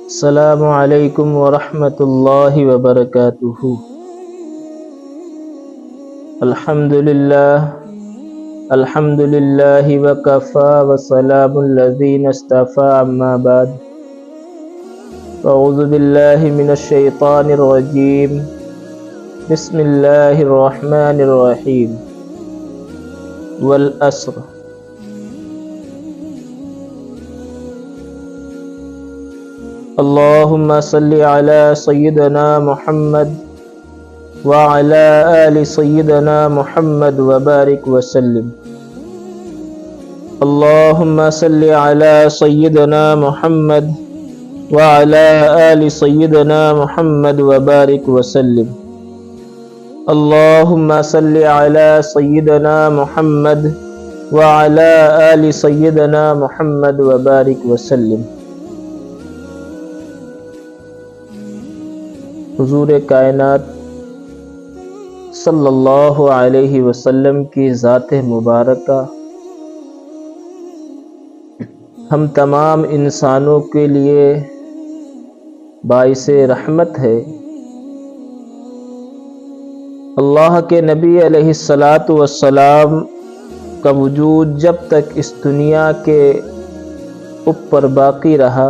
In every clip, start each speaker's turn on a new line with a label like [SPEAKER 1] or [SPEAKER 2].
[SPEAKER 1] السلام علیکم ورحمۃ اللہ وبرکاتہ۔ الحمد للہ وکفا وسلام الذین اصطفى اما بعد۔ اعوذ باللہ من الشیطان الرجیم، بسم اللہ الرحمن الرحیم۔ والعصر۔ اللہم صلی علی سیدنا محمد وعلی آل سیدنا محمد وبارک وسلم۔ اللہم صلی علی سیدنا محمد وعلی آل سیدنا محمد وبارک وسلم۔ اللہم صلی علی سیدنا محمد وعلی آل سیدنا محمد وبارک وسلم۔ حضور کائنات صلی اللہ علیہ وسلم کی ذات مبارکہ ہم تمام انسانوں کے لیے باعث رحمت ہے۔ اللہ کے نبی علیہ الصلاۃ والسلام کا وجود جب تک اس دنیا کے اوپر باقی رہا،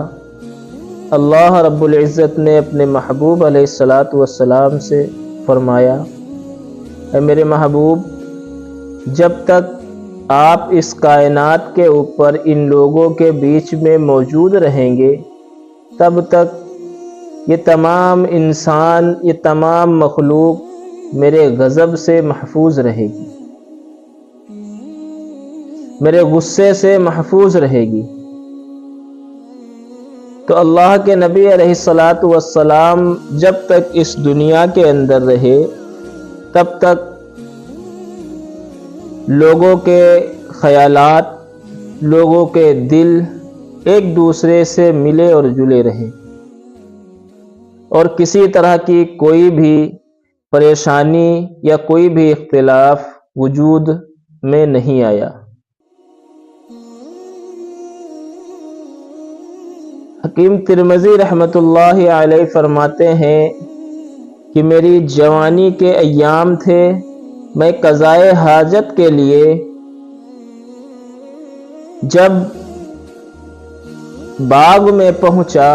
[SPEAKER 1] اللہ رب العزت نے اپنے محبوب علیہ الصلاۃ والسلام سے فرمایا، اے میرے محبوب، جب تک آپ اس کائنات کے اوپر ان لوگوں کے بیچ میں موجود رہیں گے، تب تک یہ تمام انسان، یہ تمام مخلوق میرے غضب سے محفوظ رہے گی، میرے غصے سے محفوظ رہے گی۔ تو اللہ کے نبی علیہ الصلاۃ والسلام جب تک اس دنیا کے اندر رہے، تب تک لوگوں کے خیالات، لوگوں کے دل ایک دوسرے سے ملے اور جلے رہے، اور کسی طرح کی کوئی بھی پریشانی یا کوئی بھی اختلاف وجود میں نہیں آیا۔ حکیم ترمذی رحمۃ اللہ علیہ فرماتے ہیں کہ میری جوانی کے ایام تھے، میں قضائے حاجت کے لیے جب باغ میں پہنچا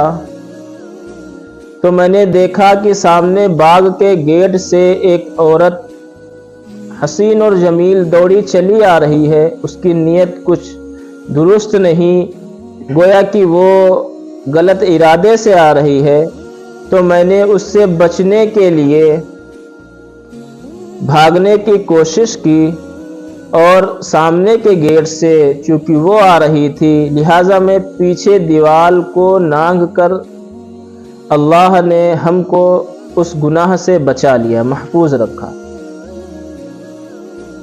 [SPEAKER 1] تو میں نے دیکھا کہ سامنے باغ کے گیٹ سے ایک عورت حسین اور جمیل دوڑی چلی آ رہی ہے۔ اس کی نیت کچھ درست نہیں، گویا کہ وہ غلط ارادے سے آ رہی ہے۔ تو میں نے اس سے بچنے کے لیے بھاگنے کی کوشش کی، اور سامنے کے گیٹ سے چونکہ وہ آ رہی تھی، لہٰذا میں پیچھے دیوال کو نانگ کر اللہ نے ہم کو اس گناہ سے بچا لیا، محفوظ رکھا۔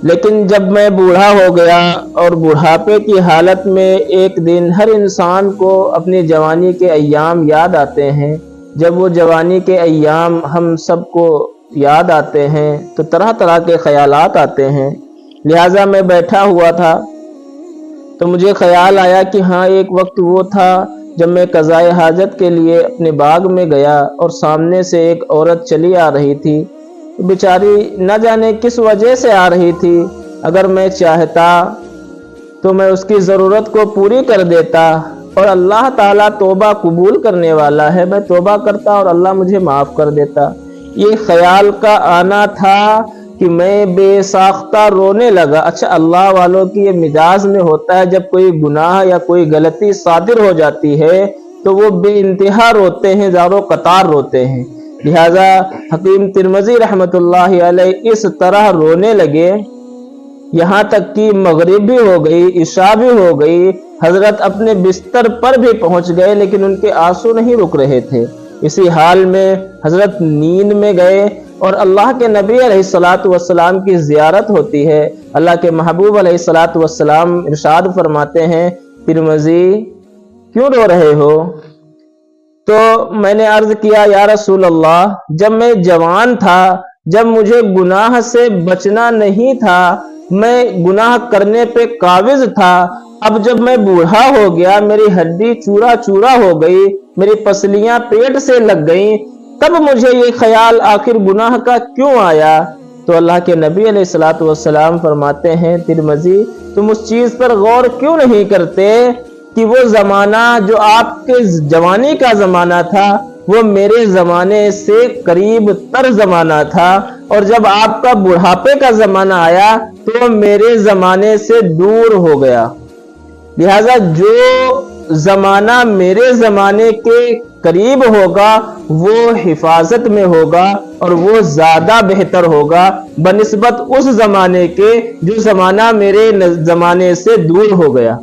[SPEAKER 1] لیکن جب میں بوڑھا ہو گیا، اور بڑھاپے کی حالت میں ایک دن ہر انسان کو اپنی جوانی کے ایام یاد آتے ہیں، جب وہ جوانی کے ایام ہم سب کو یاد آتے ہیں تو طرح طرح کے خیالات آتے ہیں۔ لہٰذا میں بیٹھا ہوا تھا تو مجھے خیال آیا کہ ہاں، ایک وقت وہ تھا جب میں قضائے حاجت کے لیے اپنے باغ میں گیا اور سامنے سے ایک عورت چلی آ رہی تھی، بیچاری نہ جانے کس وجہ سے آ رہی تھی۔ اگر میں چاہتا تو میں اس کی ضرورت کو پوری کر دیتا، اور اللہ تعالیٰ توبہ قبول کرنے والا ہے، میں توبہ کرتا اور اللہ مجھے معاف کر دیتا۔ یہ خیال کا آنا تھا کہ میں بے ساختہ رونے لگا۔ اچھا، اللہ والوں کی یہ مزاج میں ہوتا ہے، جب کوئی گناہ یا کوئی غلطی صادر ہو جاتی ہے تو وہ بے انتہا روتے ہیں، زارو قطار روتے ہیں۔ لہذا حکیم ترمذی رحمۃ اللہ علیہ اس طرح رونے لگے، یہاں تک کہ مغرب بھی ہو گئی، عشاء بھی ہو گئی، حضرت اپنے بستر پر بھی پہنچ گئے، لیکن ان کے آنسو نہیں رک رہے تھے۔ اسی حال میں حضرت نیند میں گئے، اور اللہ کے نبی علیہ الصلاۃ والسلام کی زیارت ہوتی ہے۔ اللہ کے محبوب علیہ الصلاۃ والسلام ارشاد فرماتے ہیں، ترمذی کیوں رو رہے ہو؟ تو میں نے عرض کیا، یا رسول اللہ، جب میں جوان تھا، جب مجھے گناہ سے بچنا نہیں تھا، میں گناہ کرنے پہ قابض تھا، اب جب میں بوڑھا ہو گیا، میری ہڈی چورا چورا ہو گئی، میری پسلیاں پیٹ سے لگ گئیں، تب مجھے یہ خیال آخر گناہ کا کیوں آیا؟ تو اللہ کے نبی علیہ الصلوۃ والسلام فرماتے ہیں، ترمذی، تم اس چیز پر غور کیوں نہیں کرتے کہ وہ زمانہ جو آپ کے جوانی کا زمانہ تھا وہ میرے زمانے سے قریب تر زمانہ تھا، اور جب آپ کا بڑھاپے کا زمانہ آیا تو وہ میرے زمانے سے دور ہو گیا۔ لہذا جو زمانہ میرے زمانے کے قریب ہوگا وہ حفاظت میں ہوگا اور وہ زیادہ بہتر ہوگا بنسبت اس زمانے کے جو زمانہ میرے زمانے سے دور ہو گیا۔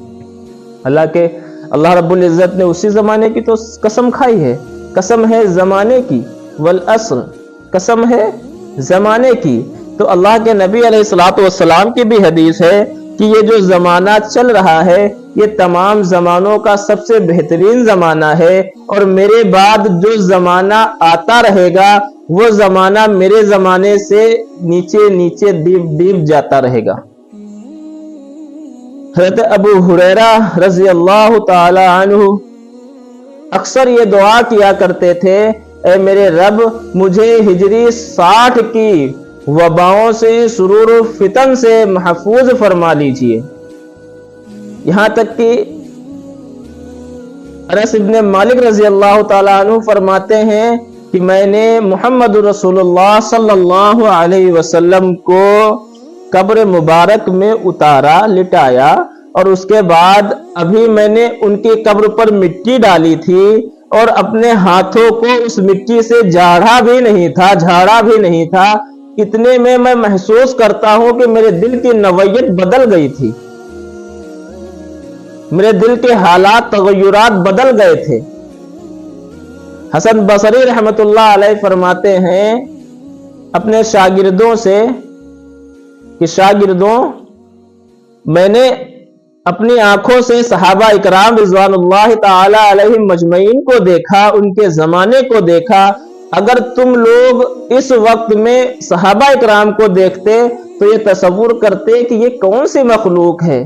[SPEAKER 1] اللہ رب العزت نے اسی زمانے کی تو قسم کھائی ہے، قسم ہے زمانے کی، والعصر، قسم ہے زمانے کی۔ تو اللہ کے نبی علیہ الصلوۃ والسلام کی بھی حدیث ہے کہ یہ جو زمانہ چل رہا ہے یہ تمام زمانوں کا سب سے بہترین زمانہ ہے، اور میرے بعد جو زمانہ آتا رہے گا وہ زمانہ میرے زمانے سے نیچے نیچے ڈیب جاتا رہے گا۔ حضرت ابو ہریرہ رضی اللہ تعالی عنہ اکثر یہ دعا کیا کرتے تھے، اے میرے رب مجھے ہجری 60 کی وباؤں سے، سرور و فتن سے محفوظ فرما لیجئے۔ یہاں تک کہ انس بن مالک رضی اللہ تعالیٰ عنہ فرماتے ہیں کہ میں نے محمد رسول اللہ صلی اللہ علیہ وسلم کو قبر مبارک میں اتارا، لٹایا، اور اس کے بعد ابھی میں نے ان کی قبر پر مٹی ڈالی تھی اور اپنے ہاتھوں کو اس مٹی سے جھاڑا بھی نہیں تھا، اتنے میں محسوس کرتا ہوں کہ میرے دل کی نوعیت بدل گئی تھی، میرے دل کے حالات، تغیرات بدل گئے تھے۔ حسن بصری رحمت اللہ علیہ فرماتے ہیں اپنے شاگردوں سے کہ شاگردوں، میں نے اپنی آنکھوں سے صحابہ اکرام رضوان اللہ تعالی علیہم مجمعین کو دیکھا، ان کے زمانے کو دیکھا۔ اگر تم لوگ اس وقت میں صحابہ اکرام کو دیکھتے تو یہ تصور کرتے کہ یہ کون سی مخلوق ہے،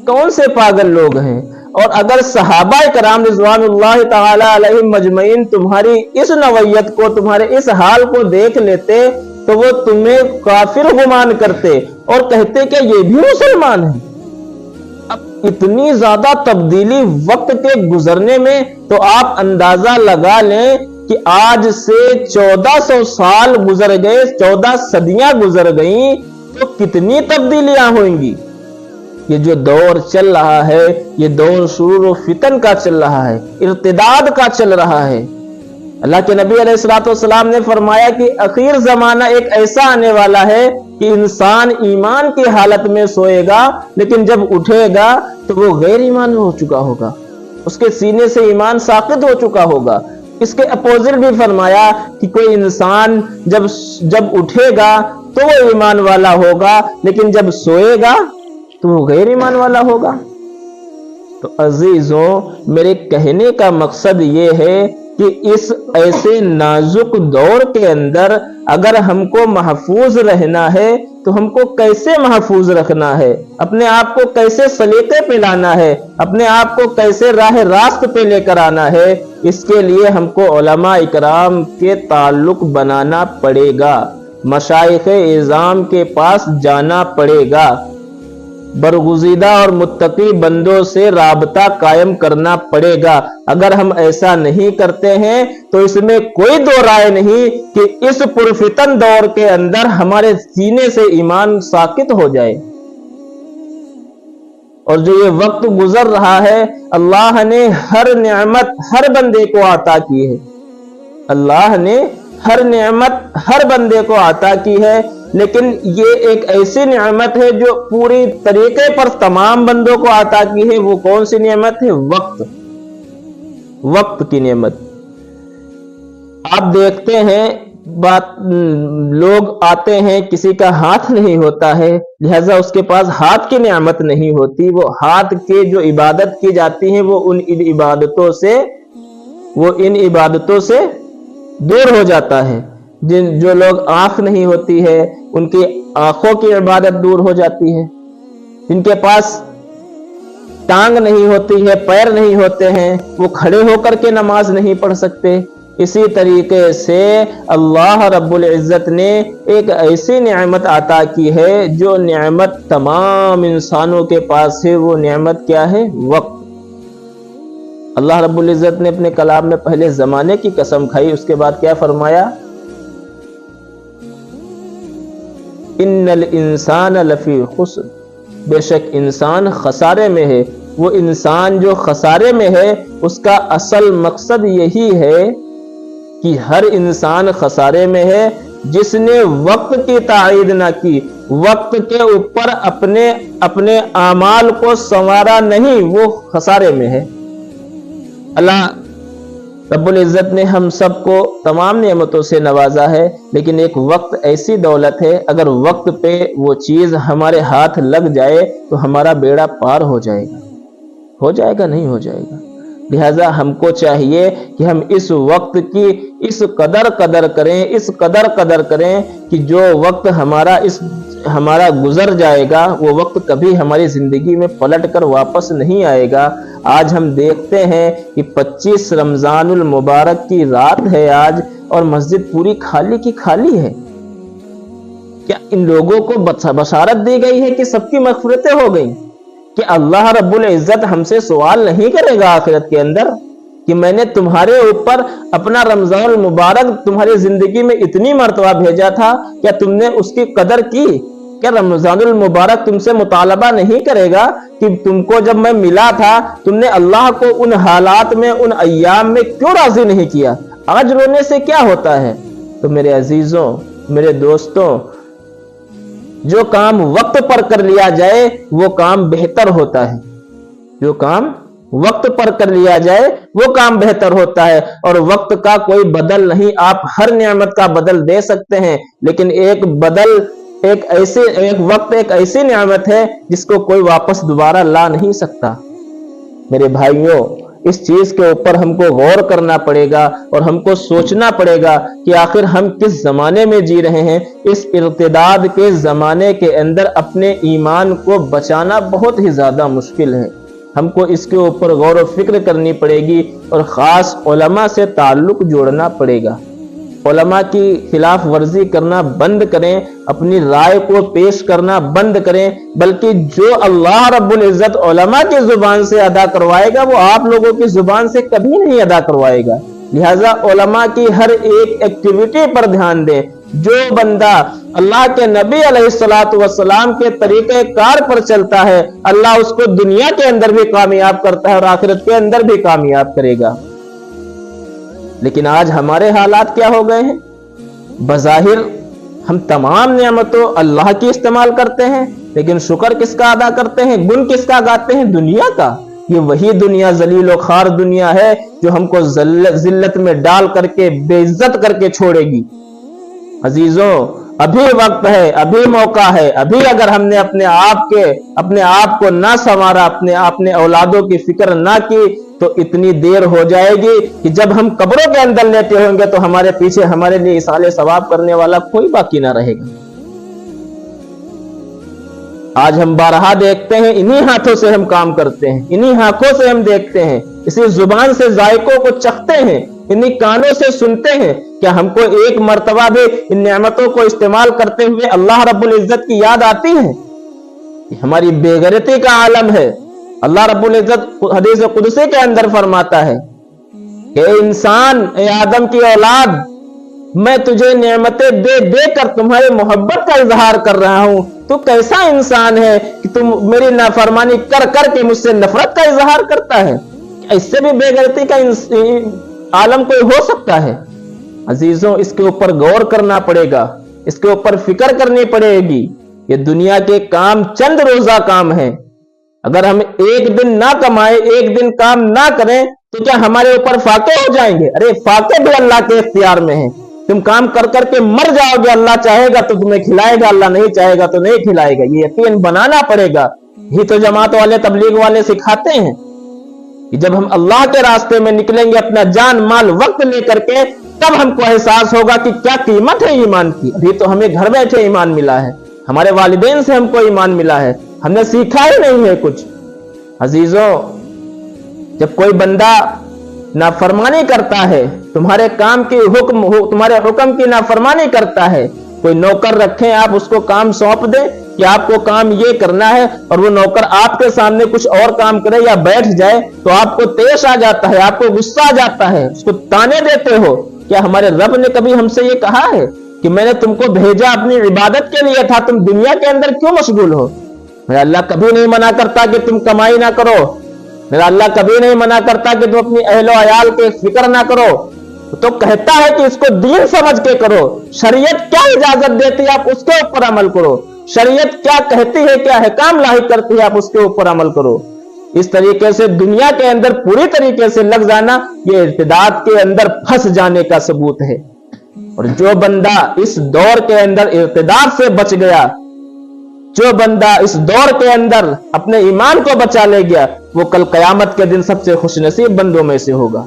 [SPEAKER 1] کون سے پاگل لوگ ہیں، اور اگر صحابہ اکرام رضوان اللہ تعالی علیہم مجمعین تمہاری اس نوعیت کو، تمہارے اس حال کو دیکھ لیتے تو وہ تمہیں کافر گمان کرتے اور کہتے کہ یہ بھی مسلمان ہیں۔ اب اتنی زیادہ تبدیلی وقت کے گزرنے میں تو آپ اندازہ لگا لیں کہ آج سے 1400 سال گزر گئے، 14 صدیاں گزر گئیں، تو کتنی تبدیلیاں ہوئیں گی۔ یہ جو دور چل رہا ہے یہ دور شرور و فتن کا چل رہا ہے، ارتداد کا چل رہا ہے۔ اللہ کے نبی علیہ الصلوۃ والسلام نے فرمایا کہ اخیر زمانہ ایک ایسا آنے والا ہے کہ انسان ایمان کی حالت میں سوئے گا لیکن جب اٹھے گا تو وہ غیر ایمان ہو چکا ہوگا، اس کے سینے سے ایمان ساقط ہو چکا ہوگا۔ اس کے اپوزٹ بھی فرمایا کہ کوئی انسان جب اٹھے گا تو وہ ایمان والا ہوگا لیکن جب سوئے گا تو وہ غیر ایمان والا ہوگا۔ تو عزیزوں، میرے کہنے کا مقصد یہ ہے کہ اس ایسے نازک دور کے اندر اگر ہم کو محفوظ رہنا ہے تو ہم کو کیسے محفوظ رکھنا ہے، اپنے آپ کو کیسے سلیقے پہ لانا ہے، اپنے آپ کو کیسے راہ راست پہ لے کر آنا ہے، اس کے لیے ہم کو علماء اکرام کے تعلق بنانا پڑے گا، مشائخ اعظام کے پاس جانا پڑے گا، برگزیدہ اور متقی بندوں سے رابطہ قائم کرنا پڑے گا۔ اگر ہم ایسا نہیں کرتے ہیں تو اس میں کوئی دو رائے نہیں کہ اس پرفتن دور کے اندر ہمارے سینے سے ایمان ساقط ہو جائے۔ اور جو یہ وقت گزر رہا ہے، اللہ نے ہر نعمت ہر بندے کو عطا کی ہے، اللہ نے ہر نعمت ہر بندے کو عطا کی ہے، لیکن یہ ایک ایسی نعمت ہے جو پوری طریقے پر تمام بندوں کو عطا کی ہے۔ وہ کون سی نعمت ہے؟ وقت کی نعمت۔ آپ دیکھتے ہیں لوگ آتے ہیں، کسی کا ہاتھ نہیں ہوتا ہے، لہذا اس کے پاس ہاتھ کی نعمت نہیں ہوتی، وہ ہاتھ کے جو عبادت کی جاتی ہیں وہ ان عبادتوں سے دور ہو جاتا ہے۔ جو لوگ آنکھ نہیں ہوتی ہے ان کی آنکھوں کی عبادت دور ہو جاتی ہے، جن کے پاس टांग नहीं होती है, पैर नहीं होते हैं, वो खड़े होकर के नमाज नहीं पढ़ सकते। इसी तरीके से अल्लाह रब्बुल इज़्ज़त ने एक ऐसी नेमत अता की है जो नेमत तमाम इंसानों के पास है। वो नेमत क्या है? वक्त। अल्लाह रब्बुल इज़्ज़त ने अपने कलाम में पहले जमाने की कसम खाई, उसके बाद क्या फरमाया? इन्नल इंसान लफी खुस्र, बेशक इंसान खसारे में है। वो इंसान जो खसारे में है उसका असल मकसद यही है कि हर इंसान खसारे में है जिसने वक्त की ताईद ना की, वक्त के ऊपर अपने अपने आमाल को संवारा नहीं, वो खसारे में है। अल्लाह रब्बुल इज़्ज़त ने हम सबको तमाम नेमतों से नवाजा है, लेकिन एक वक्त ऐसी दौलत है, अगर वक्त पे वो चीज़ हमारे हाथ लग जाए तो हमारा बेड़ा पार हो जाएगा। हो जाएगा? नहीं हो जाएगा। लिहाजा हमको चाहिए कि हम इस वक्त की इस कदर करें, इस कदर करें कि जो वक्त हमारा गुजर जाएगा वो वक्त कभी हमारी जिंदगी में पलट कर वापस नहीं आएगा। आज हम देखते हैं कि 25 रमजानुल मुबारक की रात है आज, और मस्जिद पूरी खाली की खाली है। क्या इन लोगों को बशारत दी गई है कि सबकी मग़फ़िरतें हो गई? कि अल्लाह रब्बुल इज़्ज़त हमसे सवाल नहीं करेगा आखिरत के अंदर कि मैंने तुम्हारे ऊपर अपना रमजान मुबारक तुम्हारी जिंदगी में इतनी मर्तबा भेजा था, क्या तुमने उसकी कदर की? क्या रमजानुल मुबारक तुमसे मुतालबा नहीं करेगा कि तुमको जब मैं मिला था तुमने अल्लाह को उन हालात में, उन अय्याम में क्यों राजी नहीं किया? आज रोने से क्या होता है? तो मेरे अजीजों, मेरे दोस्तों, जो काम वक्त पर कर लिया जाए वो काम बेहतर होता है। जो काम वक्त पर कर लिया जाए वो काम बेहतर होता है। और वक्त का कोई बदल नहीं, आप हर नेमत का बदल दे सकते हैं, लेकिन एक वक्त एक ऐसी नेमत है जिसको कोई वापस दोबारा ला नहीं सकता। मेरे भाइयों, इस चीज के ऊपर हमको गौर करना पड़ेगा और हमको सोचना पड़ेगा कि आखिर हम किस जमाने में जी रहे हैं। इस इर्तिदाद के जमाने के अंदर अपने ईमान को बचाना बहुत ही ज्यादा मुश्किल है। हमको इसके ऊपर गौर व फिक्र करनी पड़ेगी और खास उलमा से ताल्लुक जोड़ना पड़ेगा। उलमा की खिलाफ वर्जी करना बंद करें, अपनी राय को पेश करना बंद करें, बल्कि जो अल्लाह रब्बुल इज़्ज़त उलमा की जुबान से अदा करवाएगा वो आप लोगों की जुबान से कभी नहीं अदा करवाएगा। लिहाजा उलमा की हर एक एक्टिविटी पर ध्यान दें। जो बंदा अल्लाह के नबी अलैहिस्सलातु वस्सलाम के तरीके कार पर चलता है, अल्लाह उसको दुनिया के अंदर भी कामयाब करता है और आखिरत के अंदर भी कामयाब करेगा। लेकिन आज हमारे हालात क्या हो गए हैं? बज़ाहिर हम तमाम नेमतों अल्लाह की इस्तेमाल करते हैं, लेकिन शुक्र किसका अदा करते हैं, गुण किसका गाते हैं? दुनिया का। ये वही दुनिया जलील और खार दुनिया है जो हमको जिल्लत में डाल करके बेइज्जत करके छोड़ेगी। अजीजों, अभी वक्त है, अभी मौका है। अभी अगर हमने अपने आप को ना संवारा, अपने औलादों की फिक्र ना की, तो इतनी देर हो जाएगी कि जब हम कब्रों के अंदर लेटे होंगे तो हमारे पीछे हमारे लिए इसाले सवाब करने वाला कोई बाकी ना रहेगा। आज हम बारहा देखते हैं, इन्हीं हाथों से हम काम करते हैं, इन्हीं आंखों से हम देखते हैं, इसी जुबान से जायकों को चखते हैं, इन्हीं कानों से सुनते हैं। क्या हमको एक मर्तबा भी इन नेमतों को इस्तेमाल करते हुए अल्लाह रब्बुल इज़्ज़त की याद आती है? हमारी बेगैरती का आलम है। अल्लाह रब्बुल इज़्ज़त हदीस कुदसी के अंदर फरमाता है कि इंसान, ए आदम की औलाद, मैं तुझे नेमतें दे देकर तुम्हारी मोहब्बत का इजहार कर रहा हूं। तू कैसा इंसान है कि तुम मेरी नाफरमानी कर कर के मुझसे नफरत का इजहार करता है? इससे भी बेगैरती का आलम कोई हो सकता है? अजीजों, इसके ऊपर गौर करना पड़ेगा, इसके ऊपर फिक्र करनी पड़ेगी। ये दुनिया के काम चंद रोजा काम है। अगर हम एक दिन ना कमाए, एक दिन काम ना करें, तो क्या हमारे ऊपर फाके हो जाएंगे? अरे फाके भी अल्लाह के इख्तियार में हैं। तुम काम कर करके मर जाओगे, अल्लाह चाहेगा तो तुम्हें खिलाएगा, अल्लाह नहीं चाहेगा तो नहीं खिलाएगा। ये यकीन बनाना पड़ेगा। ये तो जमात वाले, तबलीग वाले सिखाते हैं कि जब हम अल्लाह के रास्ते में निकलेंगे अपना जान माल वक्त लेकर के, तब हमको एहसास होगा कि क्या कीमत है ईमान की। अभी तो हमें घर बैठे ईमान मिला है, हमारे वालिदैन से हमको ईमान मिला है, हमने सीखा ही नहीं है कुछ। अजीजों, जब कोई बंदा नाफरमानी करता है, तुम्हारे हुक्म की नाफरमानी करता है, कोई नौकर रखें, आप उसको काम सौंप दें कि आपको काम ये करना है, और वो नौकर आपके सामने कुछ और काम करे या बैठ जाए तो आपको तेज आ जाता है, आपको गुस्सा आ जाता है, उसको ताने देते हो। क्या हमारे रब ने कभी हमसे ये कहा है कि मैंने तुमको भेजा अपनी इबादत के लिए था, तुम दुनिया के अंदर क्यों मशगूल हो? मेरा अल्लाह कभी नहीं मना करता कि तुम कमाई ना करो, मेरा अल्लाह कभी नहीं मना करता कि तुम अपनी अहलो अयाल के फिक्र ना करो, तो कहता है कि इसको दीन समझ के करो। शरीयत क्या इजाजत देती है आप उसके ऊपर अमल करो, शरीयत क्या कहती है, क्या अहकाम लाहिक करती है आप उसके ऊपर अमल करो। इस तरीके से दुनिया के अंदर पूरी तरीके से लग जाना, ये इर्तिदाद के अंदर फंस जाने का सबूत है। और जो बंदा इस दौर के अंदर इर्तिदाद से बच गया, जो बंदा इस दौर के अंदर अपने ईमान को बचा ले गया, वो कल कयामत के दिन सबसे खुशनसीब बंदों में से होगा।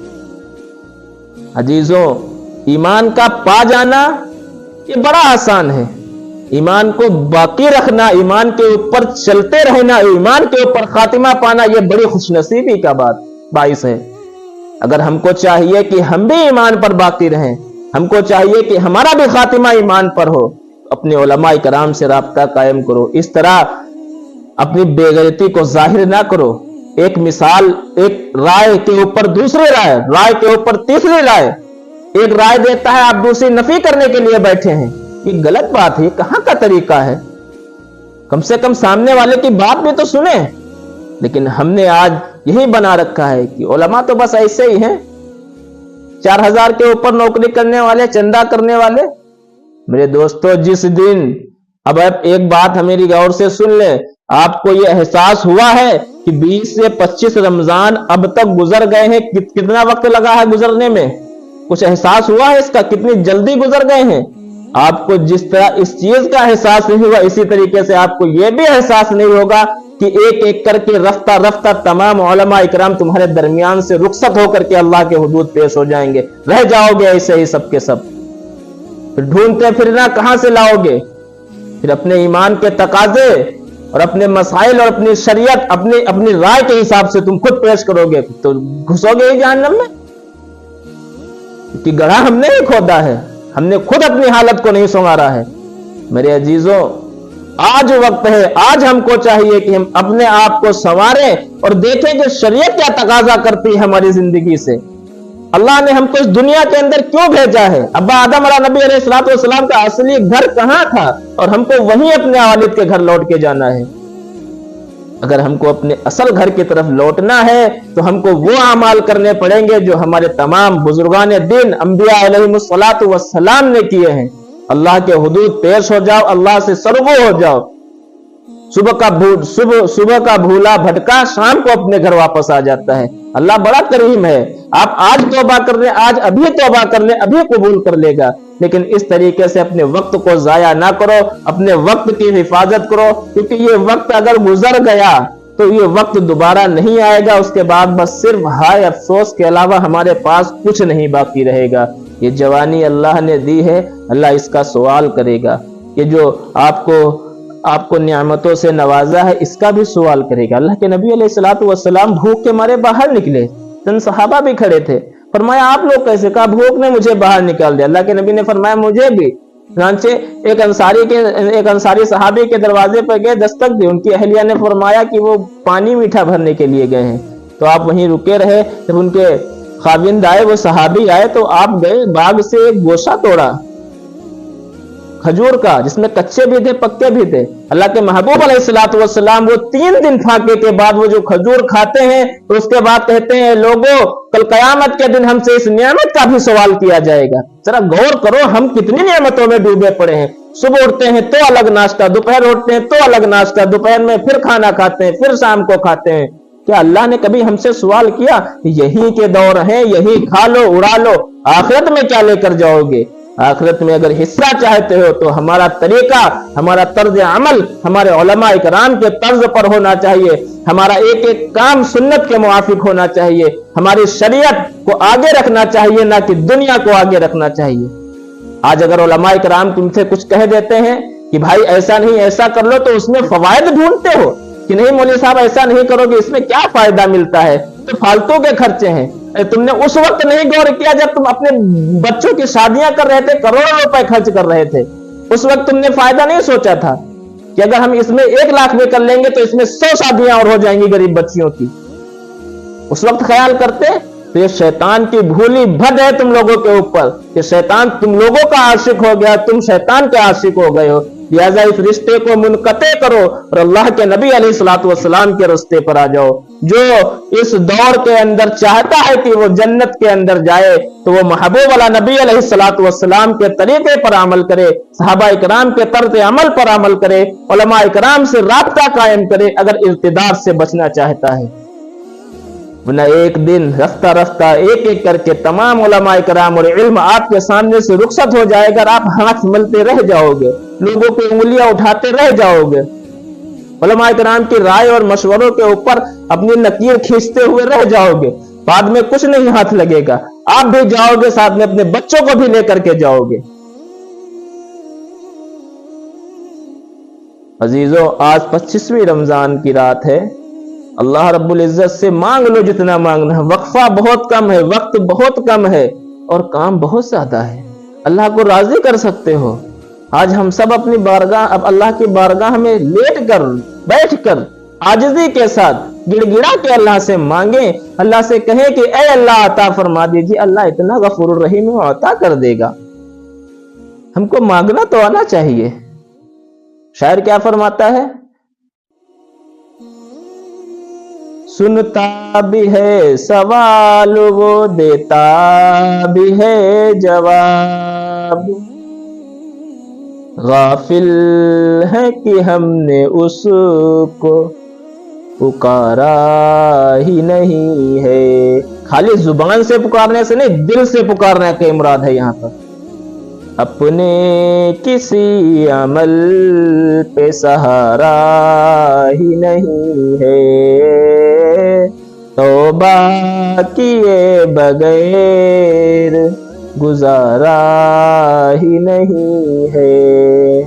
[SPEAKER 1] अजीजों, ईमान का पा जाना ये बड़ा आसान है, ईमान को बाकी रखना, ईमान के ऊपर चलते रहना, ईमान के ऊपर खातिमा पाना, ये बड़ी खुशनसीबी का बाइस है। अगर हमको चाहिए कि हम भी ईमान पर बाकी रहें, हमको चाहिए कि हमारा भी खातिमा ईमान पर हो, अपने उलमा इकराम से राब्ता कायम करो। इस तरह अपनी बेगैरती को जाहिर ना करो। एक मिसाल, एक राय के ऊपर दूसरी राय, राय के ऊपर तीसरी राय, एक राय देता है, आप दूसरी नफी करने के लिए बैठे हैं, ये गलत बात है, कहां का तरीका है? कम से कम सामने वाले की बात भी तो सुने। लेकिन हमने आज यही बना रखा है कि उलमा तो बस ऐसे ही हैं, 4000 के ऊपर नौकरी करने वाले, चंदा करने वाले। मेरे दोस्तों, जिस दिन, अब एक बात मेरी गौर से सुन ले, आपको ये एहसास हुआ है कि 20 से 25 रमजान अब तक गुजर गए हैं, कितना वक्त लगा है गुजरने में? कुछ एहसास हुआ है इसका, कितनी जल्दी गुजर गए हैं? आपको जिस तरह इस चीज का एहसास नहीं हुआ, इसी तरीके से आपको यह भी एहसास नहीं होगा कि एक एक करके रफ्ता रफ्ता तमाम उलमा इकराम तुम्हारे दरमियान से रुखसत होकर के अल्लाह के हुदूद पेश हो जाएंगे, रह जाओगे ऐसे ही सब के सब। फिर ढूंढते फिरना कहां से लाओगे? फिर अपने ईमान के तकाजे और अपने मसाइल और अपनी शरीयत अपनी राय के हिसाब से तुम खुद पेश करोगे तो घुसोगे ही जहन्नम में, क्योंकि गड्ढा हमने ही खोदा है, हमने खुद अपनी हालत को नहीं संवारा है। मेरे अजीजों, आज वक्त है, आज हमको चाहिए कि हम अपने आप को संवारें और देखें कि शरीयत क्या तकाजा करती है हमारी जिंदगी से। अल्लाह ने हमको इस दुनिया के अंदर क्यों भेजा है? अब्बा आदम नबी अलैहिस्सलाम का असली घर कहां था, और हमको वहीं अपने वालिद के घर लौट के जाना है। अगर हमको अपने असल घर की तरफ लौटना है तो हमको वो अमाल करने पड़ेंगे जो हमारे तमाम बुजुर्गान दिन अंबिया अलैहिमुस्सलातु वस्सलाम ने किए हैं। अल्लाह के हुदूद पेश हो जाओ, अल्लाह से सरगो हो जाओ। सुबह का भूला भटका शाम को अपने घर वापस आ जाता है। अल्लाह बड़ा करीम है, आप आज तौबा कर ले, आज अभी तौबा कर ले, अभी कबूल कर लेगा। लेकिन इस तरीके से अपने वक्त को जाया ना करो, अपने वक्त की हिफाजत करो, क्योंकि ये वक्त अगर गुजर गया तो ये वक्त दोबारा नहीं आएगा। उसके बाद बस सिर्फ हाय अफसोस के अलावा हमारे पास कुछ नहीं बाकी रहेगा। ये जवानी अल्लाह ने दी है, अल्लाह इसका सवाल करेगा। ये जो आपको नियामतों से नवाजा है, इसका भी सवाल करेगा। अल्लाह के नबी अलैहिस्सलातु वस्सलाम भूख के मारे बाहर निकले, चंद सहाबा भी खड़े थे। फरमाया आप लोग कैसे? कहा भूख ने मुझे बाहर निकाल दिया। अल्लाह के नबी ने फरमाया मुझे भी। एक अंसारी सहाबी के दरवाजे पर गए, दस्तक दी, उनकी अहलिया ने फरमाया कि वो पानी मीठा भरने के लिए गए हैं, तो आप वहीं रुके रहे। जब उनके खाविंद आए, वो सहाबी आए, तो आप गए, बाग से एक गोशा तोड़ा खजूर का, जिसमें कच्चे भी थे पक्के भी थे। अल्लाह के महबूब अलैहिस्सलातु वस्सलाम वो 3 दिन फाके के बाद वो जो खजूर खाते हैं, तो उसके बाद कहते हैं लोगों, कल कयामत के दिन हमसे इस नियामत का भी सवाल किया जाएगा। जरा गौर करो, हम कितनी नियामतों में डूबे पड़े हैं। सुबह उठते हैं तो अलग नाश्ता, दोपहर उठते हैं तो अलग नाश्ता, दोपहर में फिर खाना खाते हैं, फिर शाम को खाते हैं। क्या अल्लाह ने कभी हमसे सवाल किया यही के दौर हैं, यही खा लो उड़ा लो, आखिरत में क्या लेकर जाओगे? आखिरत में अगर हिस्सा चाहते हो तो हमारा तरीका, हमारा तर्ज अमल हमारे उलमा इकराम के तर्ज पर होना चाहिए। हमारा एक एक काम सुन्नत के मुआफिक होना चाहिए। हमारी शरीयत को आगे रखना चाहिए, ना कि दुनिया को आगे रखना चाहिए। आज अगर उलमा इकराम तुमसे कुछ कह देते हैं कि भाई ऐसा नहीं ऐसा कर लो, तो उसमें फवायद ढूंढते हो کہ نہیں مولوی صاحب ایسا نہیں کرو کہ اس میں کیا فائدہ ملتا ہے، تو فالتو کے خرچے ہیں۔ تم نے اس وقت نہیں غور کیا جب تم اپنے بچوں کی شادیاں کر رہے تھے، کروڑوں روپے خرچ کر رہے تھے، اس وقت تم نے فائدہ نہیں سوچا تھا کہ اگر ہم اس میں 1 لاکھ میں کر لیں گے تو اس میں 100 شادیاں اور ہو جائیں گی غریب بچیوں کی؟ اس وقت خیال کرتے؟ تو یہ شیطان کی بھولی بھد ہے تم لوگوں کے اوپر کہ شیطان تم لوگوں کا عاشق ہو گیا، تم شیطان کے عاشق ہو گئے ہو۔ لہذا اس رشتے کو منقطع کرو اور اللہ کے نبی علیہ الصلوۃ والسلام کے راستے پر آ جاؤ۔ جو اس دور کے اندر چاہتا ہے کہ وہ جنت کے اندر جائے تو وہ محبوب والا نبی علیہ الصلوۃ والسلام کے طریقے پر عمل کرے، صحابہ اکرام کے طرز عمل پر عمل کرے، علماء اکرام سے رابطہ قائم کرے اگر ارتداد سے بچنا چاہتا ہے۔ ورنہ ایک دن رفتہ رفتہ ایک ایک کر کے تمام علماء کرام اور علم آپ کے سامنے سے رخصت ہو جائے گا، آپ ہاتھ ملتے رہ جاؤ گے، لوگوں کو انگلیاں اٹھاتے رہ جاؤ گے، علماء کرام کی رائے اور مشوروں کے اوپر اپنی نکیر کھینچتے ہوئے رہ جاؤ گے، بعد میں کچھ نہیں ہاتھ لگے گا، آپ بھی جاؤ گے ساتھ میں اپنے بچوں کو بھی لے کر کے جاؤ گے۔ عزیزو، آج 25ویں رمضان کی رات ہے، اللہ رب العزت سے مانگ لو جتنا مانگنا ہے، وقفہ بہت کم ہے، وقت بہت کم ہے اور کام بہت زیادہ ہے، اللہ کو راضی کر سکتے ہو۔ آج ہم سب اپنی بارگاہ، اب اللہ کی بارگاہ میں لیٹ کر بیٹھ کر عاجزی کے ساتھ گڑ گڑا کے اللہ سے مانگیں، اللہ سے کہیں کہ اے اللہ عطا فرما دیجیے، اللہ اتنا غفور الرحیم ہے، عطا کر دے گا۔ ہم کو مانگنا تو آنا چاہیے۔ شاعر کیا فرماتا ہے؟ سنتا بھی ہے سوال وہ دیتا بھی ہے جواب، غافل ہے کہ ہم نے اس کو پکارا ہی نہیں ہے۔ خالی زبان سے پکارنے سے نہیں، دل سے پکارنے کا مراد ہے یہاں پر۔ اپنے کسی عمل پہ سہارا ہی نہیں ہے، توبہ کیے بغیر گزارا ہی نہیں ہے۔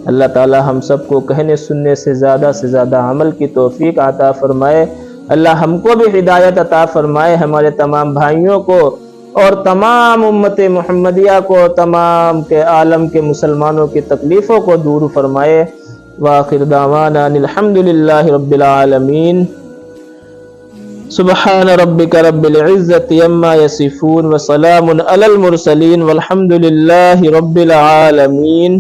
[SPEAKER 1] اللہ تعالی ہم سب کو کہنے سننے سے زیادہ عمل کی توفیق عطا فرمائے۔ اللہ ہم کو بھی ہدایت عطا فرمائے، ہمارے تمام بھائیوں کو اور تمام امت محمدیہ کو، تمام کے عالم کے مسلمانوں کی تکلیفوں کو دور فرمائے۔ وآخر دعوانا الحمدللہ رب العالمین۔ سبحان ربک رب العزت عما یصفون وسلام علی المرسلین والحمدللہ رب العالمین۔